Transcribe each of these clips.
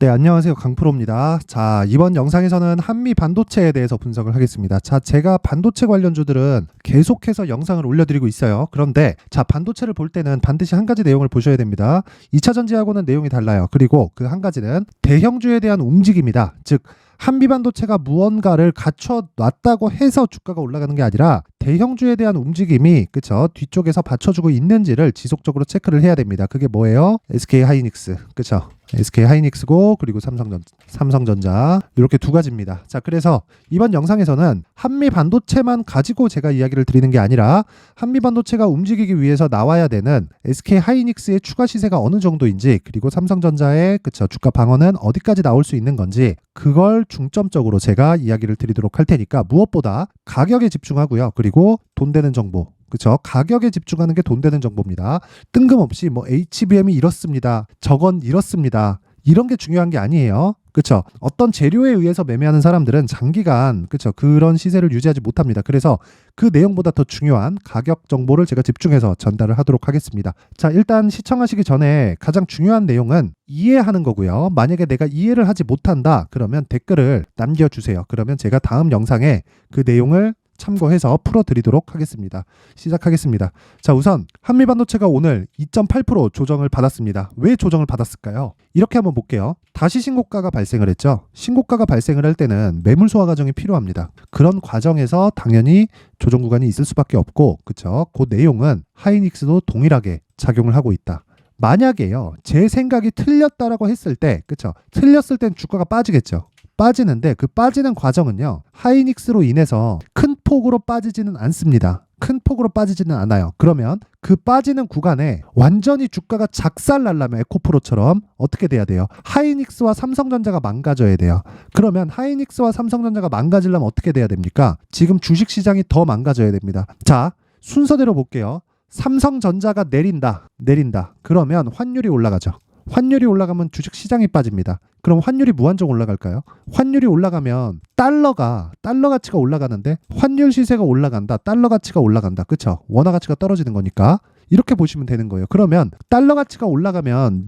네, 안녕하세요. 강프로입니다. 자, 이번 영상에서는 한미 반도체에 대해서 분석을 하겠습니다. 자, 제가 반도체 관련주들은 계속해서 영상을 올려드리고 있어요. 그런데 자, 반도체를 볼 때는 반드시 한 가지 내용을 보셔야 됩니다. 2차 전지하고는 내용이 달라요. 그리고 그 한 가지는 대형주에 대한 움직임이다. 즉 한미 반도체가 무언가를 갖춰놨다고 해서 주가가 올라가는 게 아니라 대형주에 대한 움직임이 그쵸 뒤쪽에서 받쳐주고 있는지를 지속적으로 체크를 해야 됩니다. 그게 뭐예요? SK 하이닉스 그쵸? SK 하이닉스고 그리고 삼성전자 이렇게 두 가지입니다. 자, 그래서 이번 영상에서는 한미 반도체만 가지고 제가 이야기를 드리는 게 아니라 한미 반도체가 움직이기 위해서 나와야 되는 SK 하이닉스의 추가 시세가 어느 정도인지 그리고 삼성전자의 그쵸 주가 방어는 어디까지 나올 수 있는 건지 그걸 중점적으로 제가 이야기를 드리도록 할 테니까 무엇보다 가격에 집중하고요. 그리고 돈 되는 정보 그쵸? 가격에 집중하는 게 돈 되는 정보입니다. 뜬금없이 뭐 HBM이 이렇습니다. 저건 이렇습니다. 이런 게 중요한 게 아니에요. 그쵸? 어떤 재료에 의해서 매매하는 사람들은 장기간 그쵸? 그런 시세를 유지하지 못합니다. 그래서 그 내용보다 더 중요한 가격 정보를 제가 집중해서 전달을 하도록 하겠습니다. 자, 일단 시청하시기 전에 가장 중요한 내용은 이해하는 거고요. 만약에 내가 이해를 하지 못한다 그러면 댓글을 남겨주세요. 그러면 제가 다음 영상에 그 내용을 참고해서 풀어드리도록 하겠습니다. 시작하겠습니다. 자, 우선 한미반도체가 오늘 2.8% 조정을 받았습니다. 왜 조정을 받았을까요? 이렇게 한번 볼게요. 다시 신고가가 발생을 했죠. 신고가가 발생을 할 때는 매물 소화 과정이 필요합니다. 그런 과정에서 당연히 조정 구간이 있을 수밖에 없고 그쵸? 그 내용은 하이닉스도 동일하게 작용을 하고 있다. 만약에요 제 생각이 틀렸다라고 했을 때 그쵸? 틀렸을 땐 주가가 빠지겠죠. 빠지는데 그 빠지는 과정은요 하이닉스로 인해서 큰 폭으로 빠지지는 않습니다. 큰 폭으로 빠지지는 않아요. 그러면 그 빠지는 구간에 완전히 주가가 작살날려면 에코프로처럼 어떻게 돼야 돼요? 하이닉스와 삼성전자가 망가져야 돼요. 그러면 하이닉스와 삼성전자가 망가지려면 어떻게 돼야 됩니까? 지금 주식시장이 더 망가져야 됩니다. 자, 순서대로 볼게요. 삼성전자가 내린다. 그러면 환율이 올라가죠. 환율이 올라가면 주식시장이 빠집니다. 그럼 환율이 무한정 올라갈까요? 환율이 올라가면 달러 가치가 올라가는데 환율 시세가 올라간다. 달러 가치가 올라간다. 그쵸? 원화 가치가 떨어지는 거니까 이렇게 보시면 되는 거예요. 그러면 달러 가치가 올라가면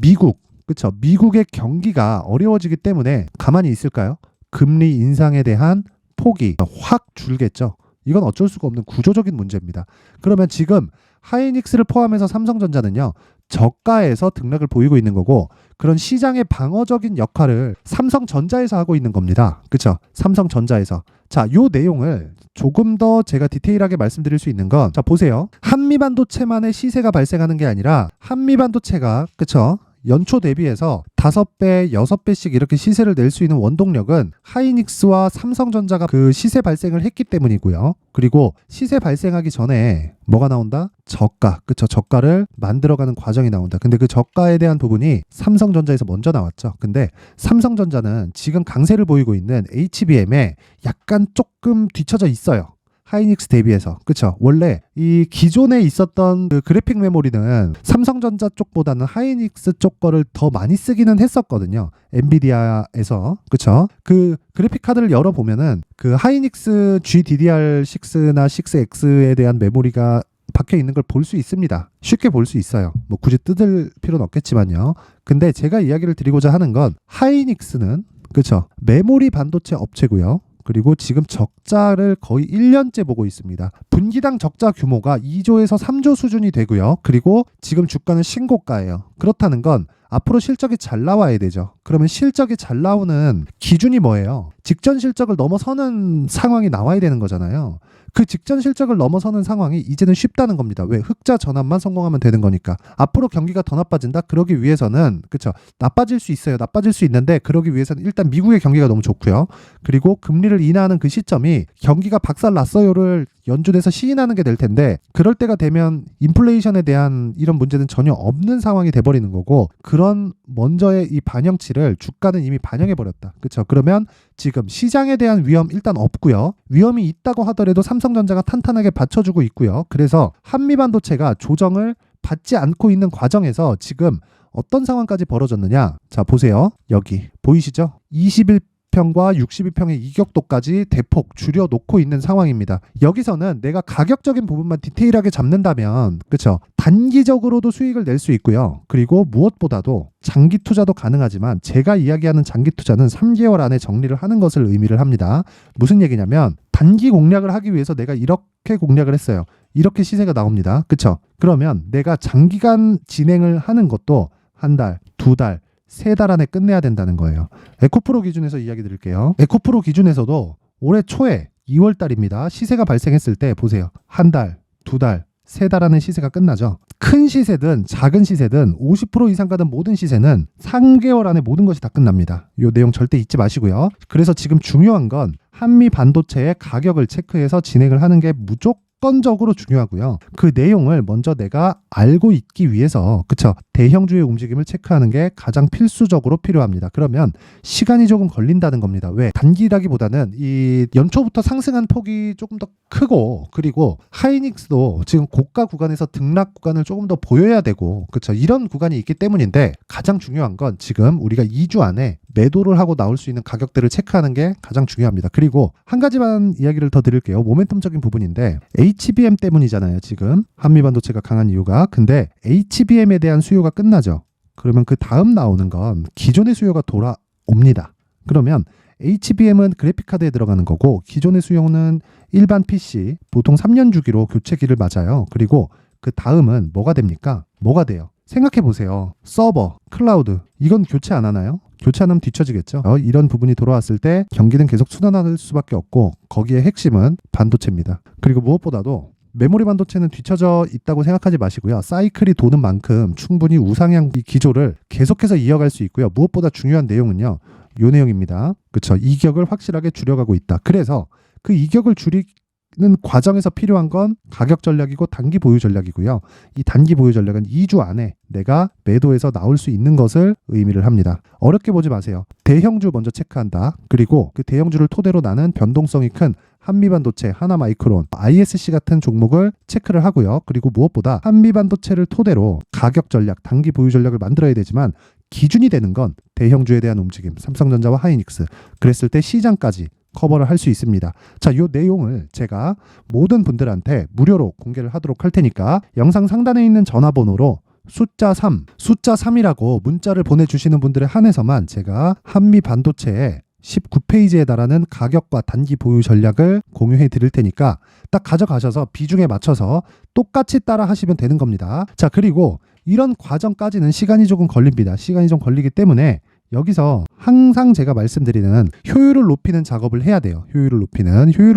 그쵸? 미국의 경기가 어려워지기 때문에 가만히 있을까요? 금리 인상에 대한 폭이 확 줄겠죠. 이건 어쩔 수가 없는 구조적인 문제입니다. 그러면 지금 하이닉스를 포함해서 삼성전자는요 저가에서 등락을 보이고 있는 거고 그런 시장의 방어적인 역할을 삼성전자에서 하고 있는 겁니다. 그쵸? 삼성전자에서. 자, 요 내용을 조금 더 제가 디테일하게 말씀드릴 수 있는 건 자, 보세요. 한미반도체만의 시세가 발생하는 게 아니라 한미반도체가 그쵸? 연초 대비해서 5배, 6배씩 이렇게 시세를 낼 수 있는 원동력은 하이닉스와 삼성전자가 그 시세 발생을 했기 때문이고요. 그리고 시세 발생하기 전에 뭐가 나온다? 저가. 그쵸? 저가를 만들어가는 과정이 나온다. 근데 그 저가에 대한 부분이 삼성전자에서 먼저 나왔죠. 근데 삼성전자는 지금 강세를 보이고 있는 HBM에 약간 조금 뒤처져 있어요. 하이닉스 대비해서. 그쵸? 원래 이 기존에 있었던 그 그래픽 메모리는 삼성전자 쪽보다는 하이닉스 쪽 거를 더 많이 쓰기는 했었거든요. 엔비디아에서. 그쵸? 그 그래픽 카드를 열어보면은 그 하이닉스 GDDR6나 6X에 대한 메모리가 박혀 있는 걸 볼 수 있습니다. 쉽게 볼 수 있어요. 뭐 굳이 뜯을 필요는 없겠지만요. 근데 제가 이야기를 드리고자 하는 건 하이닉스는 그쵸? 메모리 반도체 업체고요. 그리고 지금 적자를 거의 1년째 보고 있습니다. 분기당 적자 규모가 2조에서 3조 수준이 되고요. 그리고 지금 주가는 신고가예요. 그렇다는 건 앞으로 실적이 잘 나와야 되죠. 그러면 실적이 잘 나오는 기준이 뭐예요? 직전 실적을 넘어서는 상황이 나와야 되는 거잖아요. 그 직전 실적을 넘어서는 상황이 이제는 쉽다는 겁니다. 왜? 흑자 전환만 성공하면 되는 거니까. 앞으로 경기가 더 나빠진다? 그러기 위해서는 그쵸? 나빠질 수 있어요. 나빠질 수 있는데 그러기 위해서는 일단 미국의 경기가 너무 좋고요. 그리고 금리를 인하하는 그 시점이 경기가 박살났어요를 연준에서 시인하는 게 될 텐데 그럴 때가 되면 인플레이션에 대한 이런 문제는 전혀 없는 상황이 돼버리는 거고 그런 먼저의 이 반영치를 주가는 이미 반영해버렸다. 그쵸? 그러면 지금 시장에 대한 위험 일단 없고요. 위험이 있다고 하더라도 삼성전자가 탄탄하게 받쳐주고 있고요. 그래서 한미반도체가 조정을 받지 않고 있는 과정에서 지금 어떤 상황까지 벌어졌느냐? 자, 보세요. 여기 보이시죠? 21 50평과 62평의 이격도까지 대폭 줄여놓고 있는 상황입니다. 여기서는 내가 가격적인 부분만 디테일하게 잡는다면 그쵸? 단기적으로도 수익을 낼 수 있고요. 그리고 무엇보다도 장기 투자도 가능하지만 제가 이야기하는 장기 투자는 3개월 안에 정리를 하는 것을 의미를 합니다. 무슨 얘기냐면 단기 공략을 하기 위해서 내가 이렇게 공략을 했어요. 이렇게 시세가 나옵니다. 그쵸? 그러면 내가 장기간 진행을 하는 것도 한 달, 두 달, 세 달 안에 끝내야 된다는 거예요. 에코프로 기준에서 이야기 드릴게요. 에코프로 기준에서도 올해 초에 2월 달입니다. 시세가 발생했을 때 보세요. 한 달, 두 달, 세 달 안에 시세가 끝나죠. 큰 시세든 작은 시세든 50% 이상 가는 모든 시세는 3개월 안에 모든 것이 다 끝납니다. 이 내용 절대 잊지 마시고요. 그래서 지금 중요한 건 한미 반도체의 가격을 체크해서 진행을 하는 게 무조건적으로 중요하고요. 그 내용을 먼저 내가 알고 있기 위해서 그쵸? 대형주의 움직임을 체크하는 게 가장 필수적으로 필요합니다. 그러면 시간이 조금 걸린다는 겁니다. 왜? 단기라기보다는 이 연초부터 상승한 폭이 조금 더 크고 그리고 하이닉스도 지금 고가 구간에서 등락 구간을 조금 더 보여야 되고 그쵸? 이런 구간이 있기 때문인데 가장 중요한 건 지금 우리가 2주 안에 매도를 하고 나올 수 있는 가격대를 체크하는 게 가장 중요합니다. 그리고 한 가지만 이야기를 더 드릴게요. 모멘텀적인 부분인데 HBM 때문이잖아요. 지금 한미반도체가 강한 이유가. 근데 HBM에 대한 수요가 끝나죠. 그러면 그 다음 나오는 건 기존의 수요가 돌아옵니다. 그러면 HBM은 그래픽카드에 들어가는 거고 기존의 수요는 일반 PC 보통 3년 주기로 교체기를 맞아요. 그리고 그 다음은 뭐가 됩니까? 뭐가 돼요? 생각해 보세요. 서버, 클라우드 이건 교체 안 하나요? 교체 안 하면 뒤처지겠죠. 이런 부분이 돌아왔을 때 경기는 계속 순환할 수밖에 없고 거기에 핵심은 반도체입니다. 그리고 무엇보다도 메모리 반도체는 뒤처져 있다고 생각하지 마시고요. 사이클이 도는 만큼 충분히 우상향 기조를 계속해서 이어갈 수 있고요. 무엇보다 중요한 내용은요. 요 내용입니다. 그렇죠. 이격을 확실하게 줄여가고 있다. 그래서 그 이격을 줄이는 과정에서 필요한 건 가격 전략이고 단기 보유 전략이고요. 이 단기 보유 전략은 2주 안에 내가 매도해서 나올 수 있는 것을 의미를 합니다. 어렵게 보지 마세요. 대형주 먼저 체크한다. 그리고 그 대형주를 토대로 나는 변동성이 큰 한미반도체, 하나마이크론, ISC 같은 종목을 체크를 하고요. 그리고 무엇보다 한미반도체를 토대로 가격 전략, 단기 보유 전략을 만들어야 되지만 기준이 되는 건 대형주에 대한 움직임, 삼성전자와 하이닉스. 그랬을 때 시장까지 커버를 할 수 있습니다. 자, 이 내용을 제가 모든 분들한테 무료로 공개를 하도록 할 테니까 영상 상단에 있는 전화번호로 숫자 3이라고 문자를 보내주시는 분들에 한해서만 제가 한미 반도체에 19페이지에 달하는 가격과 단기 보유 전략을 공유해 드릴 테니까 딱 가져가셔서 비중에 맞춰서 똑같이 따라 하시면 되는 겁니다. 자, 그리고 이런 과정까지는 시간이 조금 걸립니다. 시간이 좀 걸리기 때문에 여기서 항상 제가 말씀드리는 효율을 높이는 작업을 해야 돼요. 효율을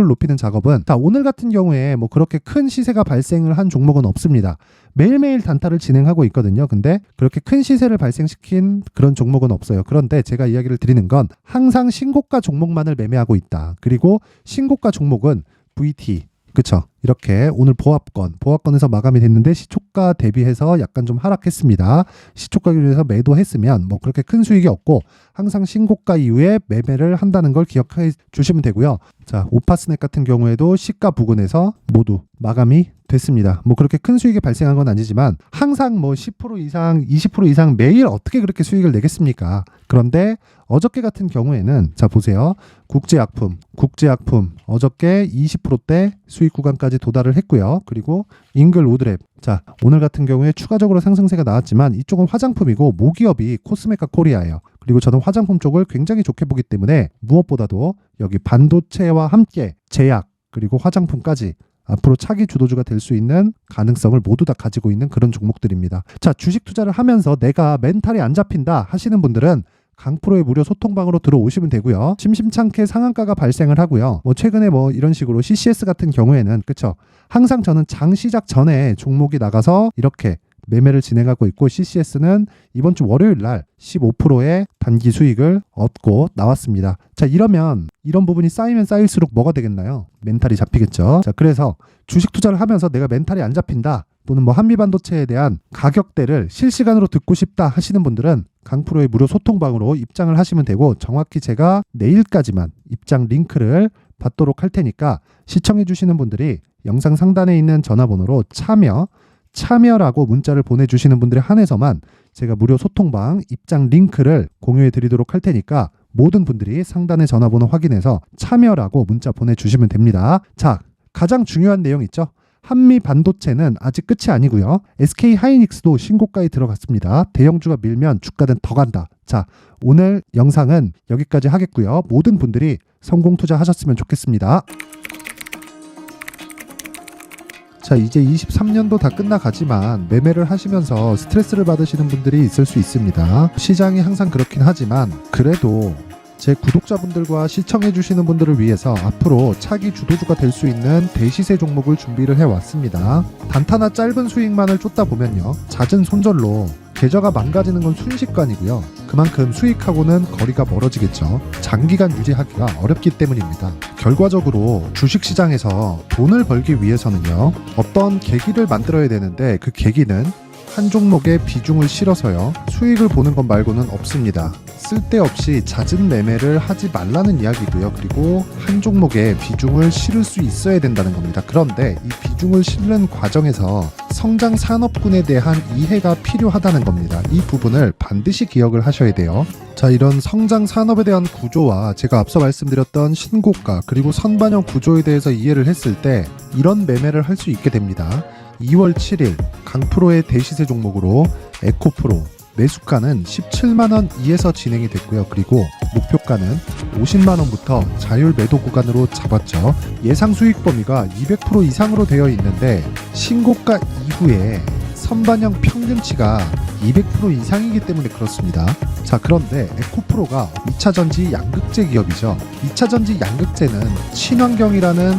높이는 작업은 자, 오늘 같은 경우에 뭐 그렇게 큰 시세가 발생을 한 종목은 없습니다. 매일매일 단타를 진행하고 있거든요. 근데 그렇게 큰 시세를 발생시킨 그런 종목은 없어요. 그런데 제가 이야기를 드리는 건 항상 신고가 종목만을 매매하고 있다. 그리고 신고가 종목은 VT 그쵸? 이렇게 오늘 보합권에서 마감이 됐는데 시초가 대비해서 약간 좀 하락했습니다. 시초가 기준에서 매도했으면 뭐 그렇게 큰 수익이 없고 항상 신고가 이후에 매매를 한다는 걸 기억해 주시면 되고요. 자, 오파스넷 같은 경우에도 시가 부근에서 모두 마감이 됐습니다. 뭐 그렇게 큰 수익이 발생한 건 아니지만 항상 뭐 10% 이상, 20% 이상 매일 어떻게 그렇게 수익을 내겠습니까? 그런데 어저께 같은 경우에는 자 보세요. 국제약품 어저께 20%대 수익 구간까지 도달을 했고요. 그리고 잉글 우드랩 자 오늘 같은 경우에 추가적으로 상승세가 나왔지만 이쪽은 화장품이고 모기업이 코스메카 코리아예요. 그리고 저는 화장품 쪽을 굉장히 좋게 보기 때문에 무엇보다도 여기 반도체와 함께 제약 그리고 화장품까지 앞으로 차기 주도주가 될 수 있는 가능성을 모두 다 가지고 있는 그런 종목들입니다. 자, 주식 투자를 하면서 내가 멘탈이 안 잡힌다 하시는 분들은 강프로의 무료 소통방으로 들어오시면 되고요. 심심찮게 상한가가 발생을 하고요. 뭐 최근에 뭐 이런 식으로 CCS 같은 경우에는 그쵸? 항상 저는 장 시작 전에 종목이 나가서 이렇게 매매를 진행하고 있고 CCS는 이번 주 월요일 날 15%의 단기 수익을 얻고 나왔습니다. 자, 이러면 이런 부분이 쌓이면 쌓일수록 뭐가 되겠나요? 멘탈이 잡히겠죠. 자, 그래서 주식 투자를 하면서 내가 멘탈이 안 잡힌다 또는 뭐 한미반도체에 대한 가격대를 실시간으로 듣고 싶다 하시는 분들은 강프로의 무료 소통방으로 입장을 하시면 되고 정확히 제가 내일까지만 입장 링크를 받도록 할 테니까 시청해 주시는 분들이 영상 상단에 있는 전화번호로 참여라고 문자를 보내주시는 분들에 한해서만 제가 무료 소통방 입장 링크를 공유해 드리도록 할 테니까 모든 분들이 상단의 전화번호 확인해서 참여라고 문자 보내주시면 됩니다. 자, 가장 중요한 내용 있죠? 한미 반도체는 아직 끝이 아니고요. SK 하이닉스도 신고가에 들어갔습니다. 대형주가 밀면 주가는 더 간다. 자, 오늘 영상은 여기까지 하겠고요. 모든 분들이 성공 투자하셨으면 좋겠습니다. 자, 이제 23년도 다 끝나가지만 매매를 하시면서 스트레스를 받으시는 분들이 있을 수 있습니다. 시장이 항상 그렇긴 하지만 그래도 제 구독자분들과 시청해주시는 분들을 위해서 앞으로 차기 주도주가 될 수 있는 대시세 종목을 준비를 해왔습니다. 단타나 짧은 수익만을 쫓다 보면요, 잦은 손절로 계좌가 망가지는 건 순식간이고요. 그만큼 수익하고는 거리가 멀어지겠죠. 장기간 유지하기가 어렵기 때문입니다. 결과적으로 주식시장에서 돈을 벌기 위해서는요, 어떤 계기를 만들어야 되는데 그 계기는 한 종목에 비중을 실어서요, 수익을 보는 것 말고는 없습니다. 쓸데없이 잦은 매매를 하지 말라는 이야기고요. 그리고 한 종목에 비중을 실을 수 있어야 된다는 겁니다. 그런데 이 비중을 실는 과정에서 성장 산업군에 대한 이해가 필요하다는 겁니다. 이 부분을 반드시 기억을 하셔야 돼요. 자, 이런 성장 산업에 대한 구조와 제가 앞서 말씀드렸던 신고가 그리고 선반영 구조에 대해서 이해를 했을 때 이런 매매를 할 수 있게 됩니다. 2월 7일 강프로의 대시세 종목으로 에코프로 매수가는 17만원 이에서 진행이 됐고요. 그리고 목표가는 50만원부터 자율 매도 구간으로 잡았죠. 예상 수익 범위가 200% 이상으로 되어 있는데 신고가 이후에 선반영 평균치가 200% 이상이기 때문에 그렇습니다. 자, 그런데 에코프로가 2차전지 양극재 기업이죠. 2차전지 양극재는 친환경이라는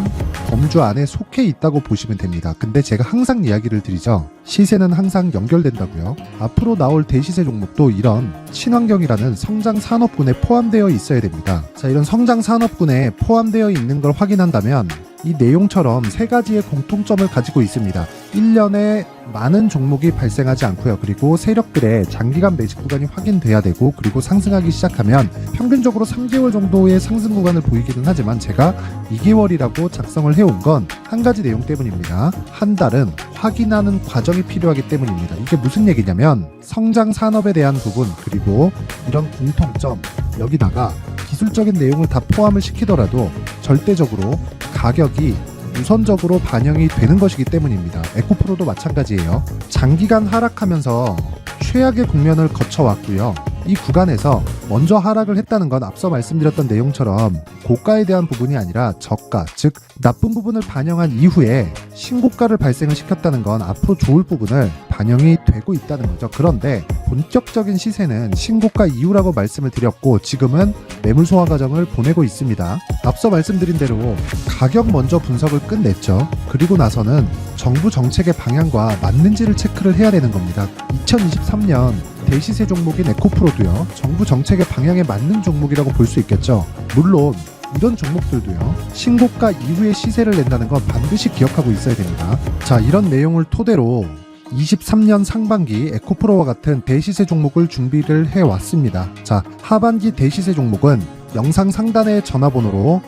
범주 안에 속해 있다고 보시면 됩니다. 근데 제가 항상 이야기를 드리죠. 시세는 항상 연결된다고요. 앞으로 나올 대시세 종목도 이런 친환경이라는 성장 산업군에 포함되어 있어야 됩니다. 자, 이런 성장 산업군에 포함되어 있는 걸 확인한다면 이 내용처럼 세 가지의 공통점을 가지고 있습니다. 1년에 많은 종목이 발생하지 않고요. 그리고 세력들의 장기간 매집 구간이 확인돼야 되고, 그리고 상승하기 시작하면 평균적으로 3개월 정도의 상승 구간을 보이기는 하지만 제가 2개월이라고 작성을 해온 건 한 가지 내용 때문입니다. 한 달은 확인하는 과정이 필요하기 때문입니다. 이게 무슨 얘기냐면 성장 산업에 대한 부분, 그리고 이런 공통점, 여기다가 기술적인 내용을 다 포함을 시키더라도 절대적으로 가격이 우선적으로 반영이 되는 것이기 때문입니다. 에코프로도 마찬가지예요. 장기간 하락하면서 최악의 국면을 거쳐왔고요. 이 구간에서 먼저 하락을 했다는 건 앞서 말씀드렸던 내용처럼 고가에 대한 부분이 아니라 저가, 즉 나쁜 부분을 반영한 이후에 신고가를 발생을 시켰다는 건 앞으로 좋을 부분을 반영이 되고 있다는 거죠. 그런데 본격적인 시세는 신고가 이후라고 말씀을 드렸고 지금은 매물 소화 과정을 보내고 있습니다. 앞서 말씀드린 대로 가격 먼저 분석을 끝냈죠. 그리고 나서는 정부 정책의 방향과 맞는지를 체크를 해야 되는 겁니다. 2023년 대시세 종목인 에코프로도요, 정부 정책의 방향에 맞는 종목이라고 볼 수 있겠죠. 물론 이런 종목들도요, 신고가 이후에 시세를 낸다는 건 반드시 기억하고 있어야 됩니다. 자, 이런 내용을 토대로 23년 상반기 에코프로와 같은 대시세 종목을 준비를 해왔습니다. 자, 하반기 대시세 종목은 영상 상단의 전화번호로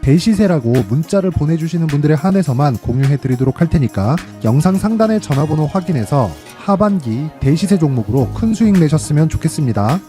대시세라고 문자를 보내주시는 분들에 한해서만 공유해드리도록 할 테니까 영상 상단의 전화번호 확인해서 하반기 대시세 종목으로 큰 수익 내셨으면 좋겠습니다.